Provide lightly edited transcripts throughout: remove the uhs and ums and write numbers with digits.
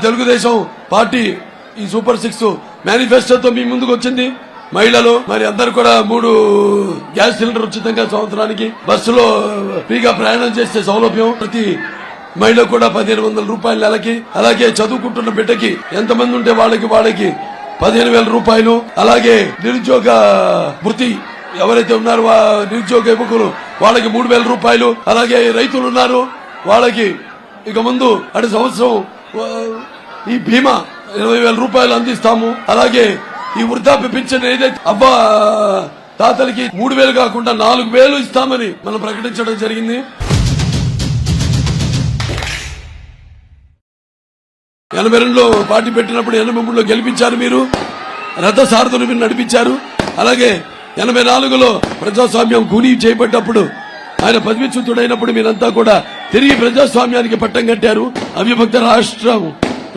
Telugu Desam party ఈ super 6 మేనిఫెస్టోతో మీ ముందుకు వచ్చింది. మహిళలు మరి అందరు కూడా 3 గ్యాస్ సిలిండర్ ఉచితంగా సంవత్సరానికి, బస్సులో ఫ్రీగా ప్రయాణం చేసే సౌలభ్యం, ప్రతి మహిళ కూడా 1500 రూపాయలు నెలకి, అలాగే చదువుకుంటున్న బిడ్డకి ఎంతమంది ఉంటే వాళ్ళకి 15,000 రూపాయలు, అలాగే నిరుద్యోగ వృత్తి ఎవరైతే ఉన్నారో నిరుద్యోగ యువకులు వాళ్ళకి 3,000 రూపాయలు, అలాగే రైతులు ఉన్నారు వాళ్ళకి ఇక ముందు అటు సంవత్సరం ఈ బీమా 20,000 రూపాయలు అందిస్తాము. అలాగే ఈ వృద్ధాప్య పింఛన్ ఏదైతే అబ్బా తాతలకి 3,000 కాకుండా 4,000 ఇస్తామని మనం ప్రకటించడం జరిగింది. 82లో పార్టీ పెట్టినప్పుడు 83లో గెలిపించారు, మీరు రథ సారథులు మీరు నడిపించారు. అలాగే 84లో ప్రజాస్వామ్యం కూనీ చేపట్టినప్పుడు ఆయన పదవిచ్యుతుడైనప్పుడు మీరంతా కూడా తిరిగి ప్రజాస్వామ్యానికి పట్టం కట్టారు. అవిభక్త రాష్ట్రం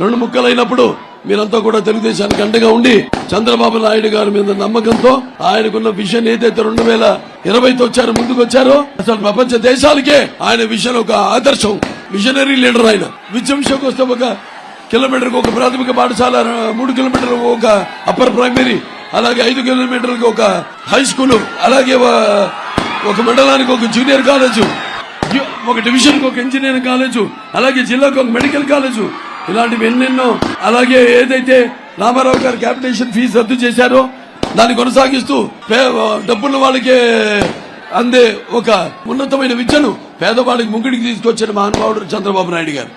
2 ముక్కలైనప్పుడు మీరంతా కూడా తెలుగుదేశానికి అండగా ఉండి చంద్రబాబు నాయుడు గారి మీద నమ్మకంతో ఆయనకున్న విజన్ ఏదైతే 2020తో వచ్చారో ముందుకు వచ్చారో అసలు ప్రపంచ దేశాలకే ఆయన విజన్ ఒక ఆదర్శం, విజనరీ లీడర్. ఆయన విద్యావిషయంకి వస్తే 1 కిలోమీటర్కి ఒక ప్రాథమిక పాఠశాల, 3 కిలోమీటర్లకు ఒక అప్పర్ ప్రైమరీ, అలాగే 5 కిలోమీటర్లకు ఒక హై స్కూల్, అలాగే ఒక మండలానికి ఒక జూనియర్ కాలేజు, ఒక డివిజన్ కు ఒక ఇంజనీరింగ్ కాలేజు, అలాగే జిల్లాకు ఒక మెడికల్ కాలేజు, ఇలాంటివి ఎన్నెన్నో. అలాగే ఏదైతే రామారావు గారు క్యాపిటేషన్ ఫీజు రద్దు చేశారో దాన్ని కొనసాగిస్తూ డబ్బున్న వాళ్ళకే అందే ఒక ఉన్నతమైన విద్యను పేదవాళ్ళకి ముగ్గుడికి తీసుకొచ్చిన మహానుభావుడు చంద్రబాబు నాయుడు గారు.